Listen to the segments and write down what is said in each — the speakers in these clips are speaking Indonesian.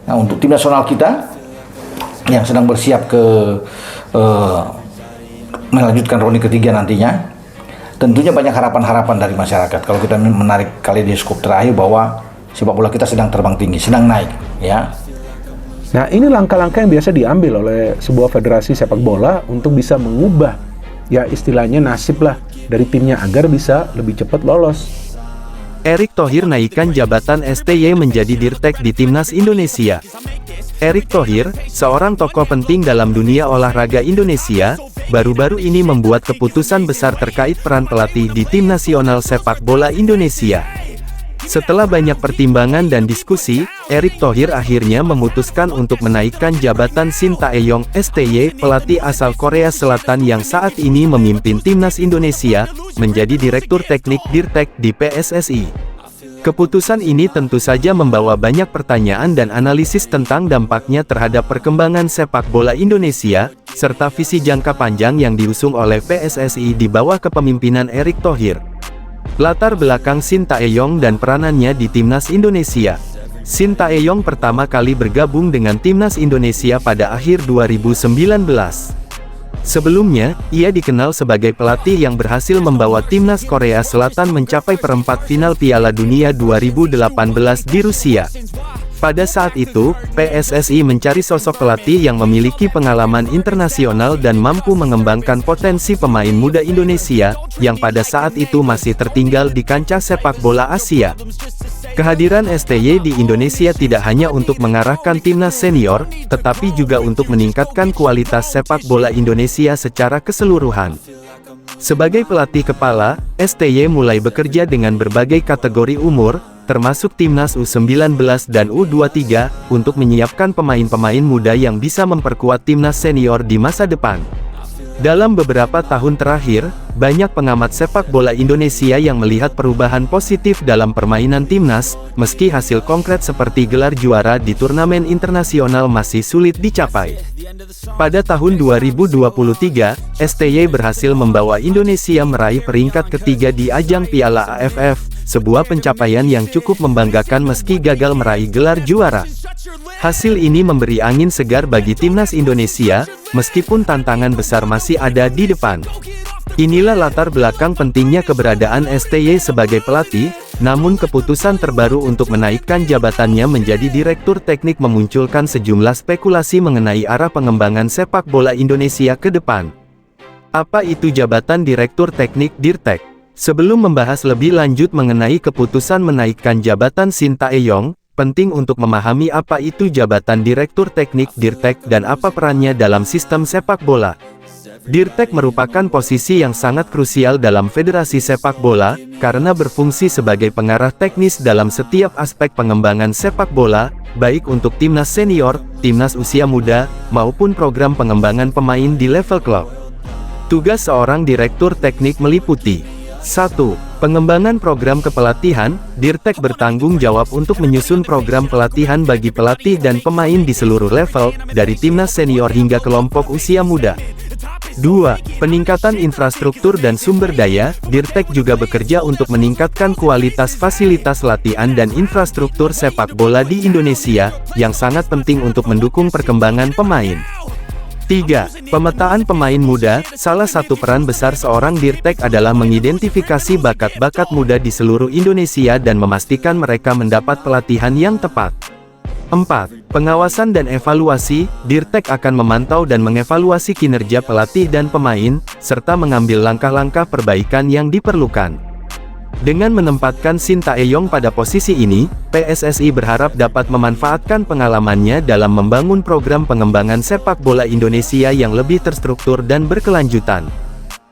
Nah, untuk tim nasional kita yang sedang bersiap ke melanjutkan ronde ketiga nantinya, tentunya banyak harapan-harapan dari masyarakat. Kalau kita menarik kaleidoskop terakhir bahwa sepak bola kita sedang terbang tinggi, sedang naik, ya. Nah, ini langkah-langkah yang biasa diambil oleh sebuah federasi sepak bola untuk bisa mengubah, ya istilahnya nasib lah, dari timnya agar bisa lebih cepat lolos. Erick Thohir naikkan jabatan STY menjadi Dirtek di Timnas Indonesia. Erick Thohir, seorang tokoh penting dalam dunia olahraga Indonesia, baru-baru ini membuat keputusan besar terkait peran pelatih di Tim Nasional Sepak Bola Indonesia. Setelah banyak pertimbangan dan diskusi, Erick Thohir akhirnya memutuskan untuk menaikkan jabatan Shin Tae-yong, STY, pelatih asal Korea Selatan yang saat ini memimpin Timnas Indonesia, menjadi Direktur Teknik Dirtek di PSSI. Keputusan ini tentu saja membawa banyak pertanyaan dan analisis tentang dampaknya terhadap perkembangan sepak bola Indonesia, serta visi jangka panjang yang diusung oleh PSSI di bawah kepemimpinan Erick Thohir. Latar belakang Shin Tae-yong dan peranannya di Timnas Indonesia. Shin Tae-yong pertama kali bergabung dengan Timnas Indonesia pada akhir 2019. Sebelumnya, ia dikenal sebagai pelatih yang berhasil membawa Timnas Korea Selatan mencapai perempat final Piala Dunia 2018 di Rusia. Pada saat itu, PSSI mencari sosok pelatih yang memiliki pengalaman internasional dan mampu mengembangkan potensi pemain muda Indonesia, yang pada saat itu masih tertinggal di kancah sepak bola Asia. Kehadiran STY di Indonesia tidak hanya untuk mengarahkan timnas senior, tetapi juga untuk meningkatkan kualitas sepak bola Indonesia secara keseluruhan. Sebagai pelatih kepala, STY mulai bekerja dengan berbagai kategori umur, termasuk Timnas U19 dan U23, untuk menyiapkan pemain-pemain muda yang bisa memperkuat timnas senior di masa depan. Dalam beberapa tahun terakhir, banyak pengamat sepak bola Indonesia yang melihat perubahan positif dalam permainan timnas, meski hasil konkret seperti gelar juara di turnamen internasional masih sulit dicapai. Pada tahun 2023, STY berhasil membawa Indonesia meraih peringkat ketiga di ajang Piala AFF, sebuah pencapaian yang cukup membanggakan meski gagal meraih gelar juara. Hasil ini memberi angin segar bagi timnas Indonesia, meskipun tantangan besar masih ada di depan. Inilah latar belakang pentingnya keberadaan STY sebagai pelatih, namun keputusan terbaru untuk menaikkan jabatannya menjadi Direktur Teknik memunculkan sejumlah spekulasi mengenai arah pengembangan sepak bola Indonesia ke depan. Apa itu jabatan Direktur Teknik Dirtek? Sebelum membahas lebih lanjut mengenai keputusan menaikkan jabatan Shin Tae-yong, penting untuk memahami apa itu jabatan Direktur Teknik Dirtek dan apa perannya dalam sistem sepak bola. Dirtek merupakan posisi yang sangat krusial dalam federasi sepak bola, karena berfungsi sebagai pengarah teknis dalam setiap aspek pengembangan sepak bola, baik untuk timnas senior, timnas usia muda, maupun program pengembangan pemain di level klub. Tugas seorang Direktur Teknik meliputi 1. Pengembangan program kepelatihan. Dirtek bertanggung jawab untuk menyusun program pelatihan bagi pelatih dan pemain di seluruh level, dari timnas senior hingga kelompok usia muda. 2. Peningkatan infrastruktur dan sumber daya. Dirtek juga bekerja untuk meningkatkan kualitas fasilitas latihan dan infrastruktur sepak bola di Indonesia, yang sangat penting untuk mendukung perkembangan pemain. 3. Pemetaan pemain muda. Salah satu peran besar seorang Dirtek adalah mengidentifikasi bakat-bakat muda di seluruh Indonesia dan memastikan mereka mendapat pelatihan yang tepat. 4. Pengawasan dan evaluasi. Dirtek akan memantau dan mengevaluasi kinerja pelatih dan pemain, serta mengambil langkah-langkah perbaikan yang diperlukan. Dengan menempatkan Shin Tae-yong pada posisi ini, PSSI berharap dapat memanfaatkan pengalamannya dalam membangun program pengembangan sepak bola Indonesia yang lebih terstruktur dan berkelanjutan.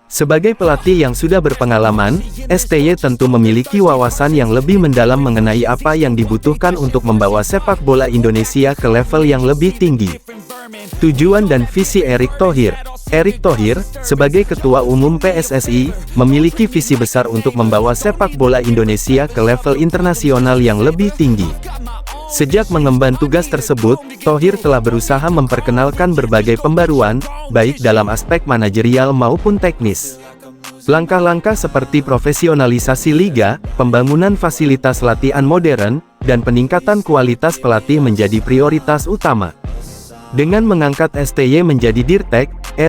Sebagai pelatih yang sudah berpengalaman, STY tentu memiliki wawasan yang lebih mendalam mengenai apa yang dibutuhkan untuk membawa sepak bola Indonesia ke level yang lebih tinggi. Tujuan dan visi Erick Thohir. Erick Thohir, sebagai Ketua Umum PSSI, memiliki visi besar untuk membawa sepak bola Indonesia ke level internasional yang lebih tinggi. Sejak mengemban tugas tersebut, Thohir telah berusaha memperkenalkan berbagai pembaruan, baik dalam aspek manajerial maupun teknis. Langkah-langkah seperti profesionalisasi liga, pembangunan fasilitas latihan modern, dan peningkatan kualitas pelatih menjadi prioritas utama. Dengan mengangkat STY menjadi Dirtek,